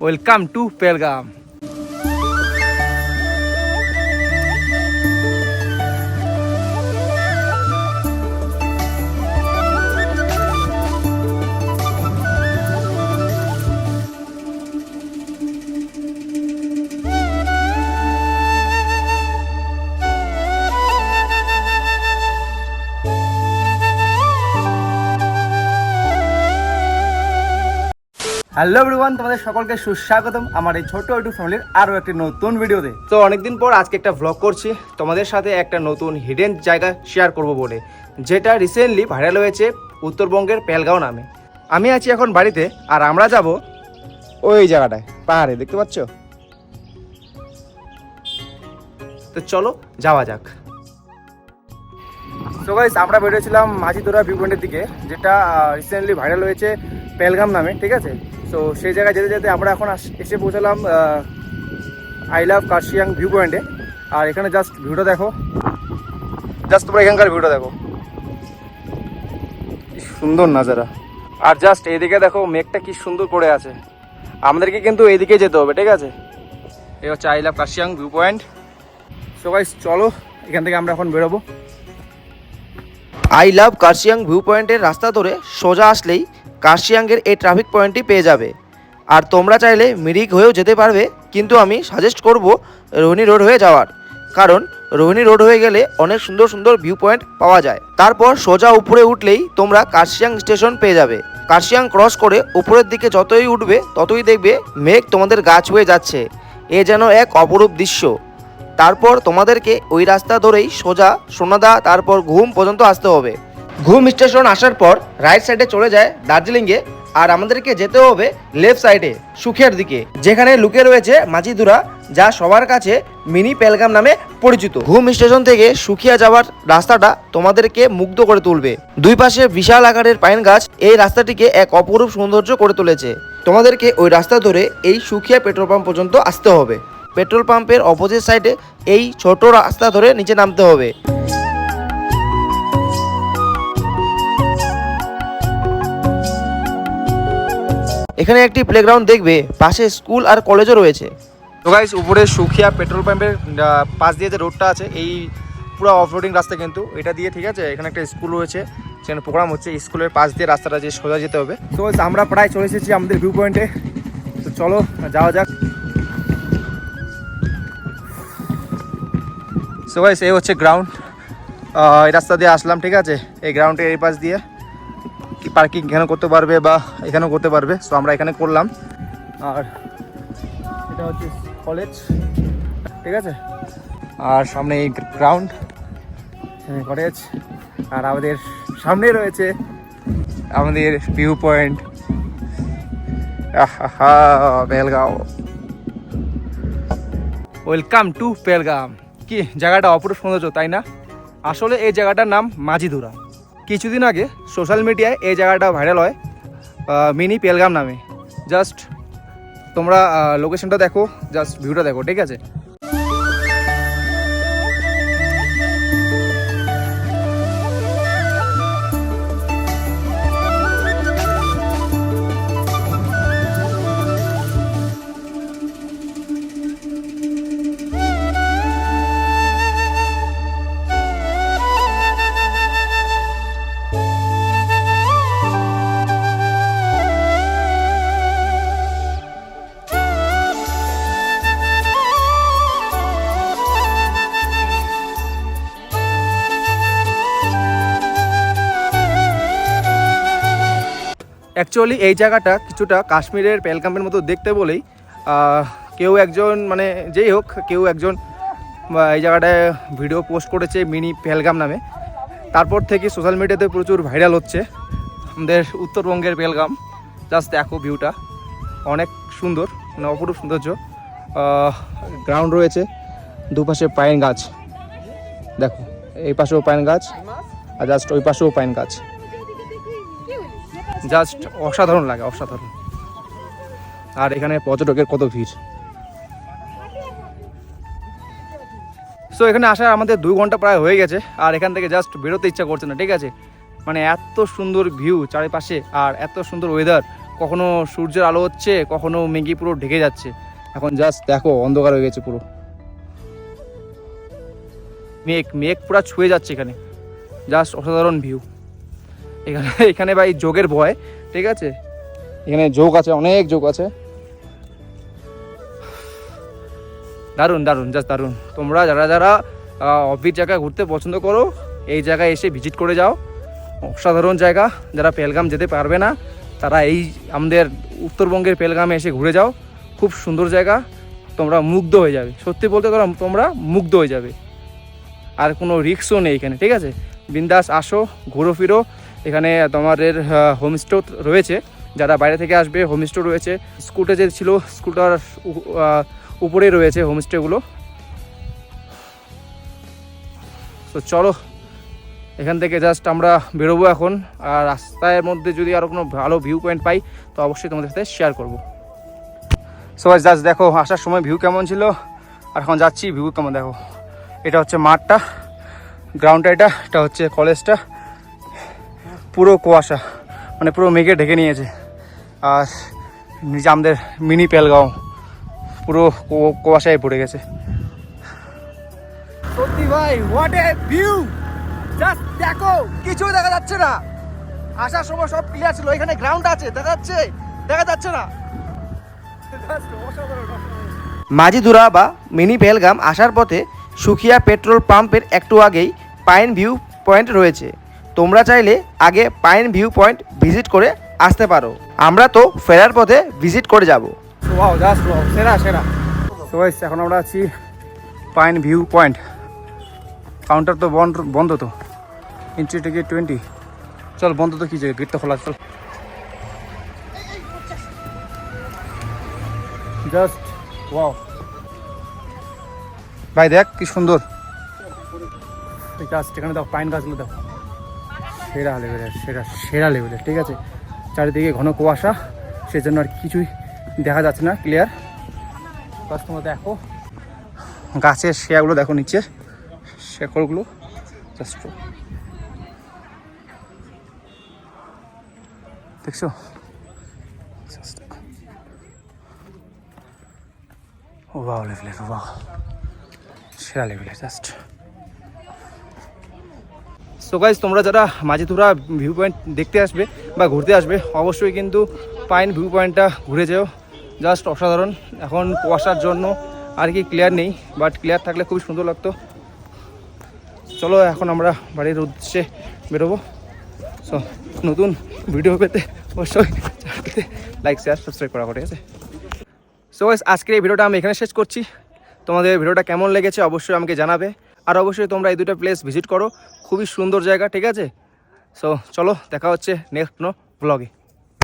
Welcome to Pahalgam. Hello everyone, তোমাদের সকলকে সুস্বাগতম আমার এই ছোট ইউটিউব ফ্যামিলির আরও একটি নতুন ভিডিওতে। তো অনেকদিন পর আজকে একটা ভ্লগ করছি তোমাদের সাথে একটা নতুন হিডেন জায়গা শেয়ার করব বলে, যেটা রিসেন্টলি ভাইরাল হয়েছে উত্তরবঙ্গের পেহেলগাঁও নামে। আমি আছি এখন বাড়িতে আর আমরা যাব ওই জায়গাটায়, পাহাড়ে, দেখতে পাচ্ছ? তো চলো যাওয়া যাক। তো গাইস, আমরা বেরিয়েছিলাম মাঝিদোরা ভিউ পয়েন্টের দিকে, যেটা রিসেন্টলি ভাইরাল হয়েছে পেহেলগাম নামে, ঠিক আছে? তো সেই জায়গায় যেতে যেতে আমরা এখন এসে পৌঁছালাম আই লাভ কার্শিয়াং ভিউ পয়েন্টে। আর এখানে জাস্ট ভিউটা দেখো, জাস্ট তোমরা এখানকার ভিউটা দেখো, কি সুন্দর নাজারা। আর জাস্ট এইদিকে দেখো মেঘটা কি সুন্দর করে আছে। আমাদেরকে কিন্তু এইদিকে যেতে হবে, ঠিক আছে? এই হচ্ছে I love Kurseong view point. So guys চলো, এখান থেকে আমরা এখন বেরোবো। আই লাভ কার্শিয়াং ভিউ পয়েন্টের রাস্তা ধরে সোজা আসলেই কার্শিয়াংয়ের এই ট্রাফিক পয়েন্টটি পেয়ে যাবে। আর তোমরা চাইলে মিরিক হয়েও যেতে পারবে, কিন্তু আমি সাজেস্ট করব রোহিণী রোড হয়ে যাওয়ার, কারণ রোহিণী রোড হয়ে গেলে অনেক সুন্দর সুন্দর ভিউ পয়েন্ট পাওয়া যায়। তারপর সোজা উপরে উঠলেই তোমরা কার্শিয়াং স্টেশন পেয়ে যাবে। কার্শিয়াং ক্রস করে উপরের দিকে যতই উঠবে ততই দেখবে মেঘ তোমাদের গা ছুঁয়ে যাচ্ছে। এ যেন এক অপরূপ দৃশ্য। তারপর তোমাদেরকে ওই রাস্তা ধরেই সোজা সোনাদা তারপর ঘুম পর্যন্ত আসতে হবে। ঘুম স্টেশন আসার পর রাইট সাইডে চলে যায় দার্জিলিংয়ে, আর আমাদেরকে যেতে হবে লেফট সাইডে সুখিয়ার দিকে, যেখানে লুকে রয়েছে মাঝিদুরা, যা সবার কাছে মিনি পেহেলগাম নামে পরিচিত। ঘুম স্টেশন থেকে সুখিয়া যাওয়ার রাস্তাটা তোমাদেরকে মুগ্ধ করে তুলবে। দুই পাশে বিশাল আকারের পাইন গাছ এই রাস্তাটিকে এক অপরূপ সৌন্দর্য করে তুলেছে। তোমাদেরকে ওই রাস্তা ধরে এই সুখিয়া পেট্রোল পাম্প পর্যন্ত আসতে হবে। পেট্রোল পাম্পের অপোজিট সাইডে এই ছোট রাস্তা ধরে নিচে নামতে হবে। এখানে একটি প্লেগ্রাউন্ড দেখবে, পাশে স্কুল আর কলেজও রয়েছে। তো গাইস, উপরে সুখিয়া পেট্রোল পাম্পের পাশ দিয়ে যে রোডটা আছে, এই পুরো অফরোডিং রাস্তা কিন্তু এটা দিয়ে, ঠিক আছে? এখানে একটা স্কুল রয়েছে, সেখানে প্রোগ্রাম হচ্ছে। স্কুলের পাশ দিয়ে রাস্তাটা যে সোজা যেতে হবে। তো আমরা প্রায় চলে এসেছি আমাদের ভিউ পয়েন্টে। তো চলো যাওয়া যাক। সো গাইস, এই হচ্ছে গ্রাউন্ড। এই রাস্তা দিয়ে আসলাম, ঠিক আছে? এই গ্রাউন্ডের এই পাশ দিয়ে পার্কিং এখানে করতে পারবে বা এখানেও করতে পারবে। সো আমরা এখানে করলাম। আর এটা হচ্ছে কলেজ, ঠিক আছে? আর সামনে এই গ্রাউন্ড, কলেজ, আর আমাদের সামনে রয়েছে আমাদের view point. Pahalgam, welcome to Pahalgam. কি জায়গাটা অপরূপ সৌন্দর্য, তাই না? আসলে এই জায়গাটার নাম মাঝিদুরা। কিছুদিন আগে সোশ্যাল মিডিয়ায় এই জায়গাটা ভাইরাল হয় মিনি পেহেলগাম নামে। জাস্ট তোমরা লোকেশনটা দেখো, জাস্ট ভিউটা দেখো, ঠিক আছে? অ্যাকচুয়ালি এই জায়গাটা কিছুটা কাশ্মীরের পেহেলগামের মতো দেখতে বলেই কেউ একজন, মানে যেই হোক, কেউ একজন এই জায়গাটায় ভিডিও পোস্ট করেছে মিনি পেহেলগাম নামে। তারপর থেকে সোশ্যাল মিডিয়াতে প্রচুর ভাইরাল হচ্ছে আমাদের উত্তরবঙ্গের পেহেলগাম। জাস্ট দেখো ভিউটা, অনেক সুন্দর, মানে অপরূপ সৌন্দর্য। গ্রাউন্ড রয়েছে, দুপাশে পাইন গাছ, দেখো এই পাশেও পাইন গাছ, আর জাস্ট ওই পাশেও পাইন গাছ। জাস্ট অসাধারণ লাগে, অসাধারণ। আর এখানে পর্যটকের কত ভিড়। সো এখানে আসার আমাদের 2 ঘন্টা প্রায় হয়ে গেছে, আর এখান থেকে জাস্ট বেরোতে ইচ্ছা করছে না, ঠিক আছে? মানে এত সুন্দর ভিউ চারিপাশে, আর এত সুন্দর ওয়েদার, কখনো সূর্যের আলো হচ্ছে, কখনো মেঘে পুরো ঢেকে যাচ্ছে। এখন জাস্ট দেখো অন্ধকার হয়ে গেছে পুরো, মেঘ মেঘ পুরো ছুঁয়ে যাচ্ছে এখানে। জাস্ট অসাধারণ ভিউ এখানে। এখানে ভাই যোগের ভয়, ঠিক আছে, এখানে যোগ আছে, অনেক যোগ আছে। দারুণ দারুণ, জাস্ট দারুণ। তোমরা যারা যারা অফবিট জায়গায় ঘুরতে পছন্দ করো, এই জায়গায় এসে ভিজিট করে যাও। অসাধারণ জায়গা। যারা পেহেলগাম যেতে পারবে না তারা এই আমাদের উত্তরবঙ্গের পেহেলগামে এসে ঘুরে যাও। খুব সুন্দর জায়গা, তোমরা মুগ্ধ হয়ে যাবে। সত্যি বলতে তোমরা মুগ্ধ হয়ে যাবে। আর কোনো রিস্কও নেই এখানে, ঠিক আছে। বিন্দাস আসো, ঘুরো ফিরো। এখানে তোমাদের হোমস্টে রয়েছে, যারা বাইরে থেকে আসবে হোমস্টে রয়েছে। স্কুলটা যে ছিল স্কুলটার উপরেই রয়েছে হোমস্টেগুলো। তো চলো এখান থেকে জাস্ট আমরা বেরোবো এখন। আর রাস্তার মধ্যে যদি আরও কোনো ভালো ভিউ পয়েন্ট পাই তো অবশ্যই তোমাদের সাথে শেয়ার করবো। সো জাস্ট দেখো আসার সময় ভিউ কেমন ছিল, আর এখন যাচ্ছি ভিউ কেমন দেখো। এটা হচ্ছে মাঠটা, গ্রাউন্ডটা, এটা হচ্ছে কলেজটা। পুরো কুয়াশা, মানে পুরো মেঘে ঢেকে নিয়েছে। আর নিচে আমাদের মিনি পেহেলগাঁও পুরো কুয়াশায় পড়ে গেছে। সত্যি ভাই, হোয়াট এ ভিউ! জাস্ট দেখো, কিছুই দেখা যাচ্ছে না। আসার সময় সব ক্লিয়ার ছিল, এখানে গ্রাউন্ড আছে, দেখা যাচ্ছে না। মাঝিধুরা বা মিনি পেহেলগাম আসার পথে সুখিয়া পেট্রোল পাম্পের একটু আগেই পাইন ভিউ পয়েন্ট রয়েছে। তোমরা চাইলে আগে পাইন ভিউ পয়েন্ট ভিজিট করে আসতে পারো। আমরা তো ফেরার পথে ভিজিট করে যাব। ওয়াও, জাস্ট ওয়াও, সেরা সেরা। সো গাইস, এখন আমরা আছি পাইন ভিউ পয়েন্ট। কাউন্টার তো বন্ধ, তো এন্ট্রি টিকিট 20। চল, বন্ধ তো কি জায়গা, গেট তো খোলা, চল। জাস্ট ওয়াও ভাই, দেখ কি সুন্দর। জাস্ট এখানে দেখো পাইন গাছগুলো দেখো, সেরা লেভেলের, সেরা লেভেলের, ঠিক আছে। চারিদিকে ঘন কুয়াশা, সেজন্য আর কিছুই দেখা যাচ্ছে না ক্লিয়ার। বাস তোমরা দেখো গাছের শেয়াগুলো দেখো, নিচে শেকড়গুলো জাস্ট দেখছো। ওয়াও লেভেলের, ওয়াও, সেরা লেভেলের জাস্ট। সো গাইজ, তোমরা যারা মাঝিধুরা ভিউ পয়েন্ট দেখতে আসবে বা ঘুরতে আসবে অবশ্যই কিন্তু পাইন ভিউ পয়েন্টটা ঘুরে যেও। জাস্ট অসাধারণ। এখন কুয়াশার জন্য আর কি ক্লিয়ার নেই, বাট ক্লিয়ার থাকলে খুবই সুন্দর লাগতো। চলো এখন আমরা বাড়ির উদ্দেশ্যে বেরোবো। সো নতুন ভিডিও পেতে অবশ্যই লাইক, শেয়ার, সাবস্ক্রাইব করা, ঠিক আছে। সো গাইজ, আজকের এই ভিডিওটা আমি এখানে শেষ করছি। তোমাদের ভিডিওটা কেমন লেগেছে অবশ্যই আমাকে জানাবে। আর অবশ্যই তোমরা এই দুটো প্লেস ভিজিট করো, খুবই সুন্দর জায়গা, ঠিক আছে। সো চলো, দেখা হচ্ছে নেক্সট কোনো ব্লগে।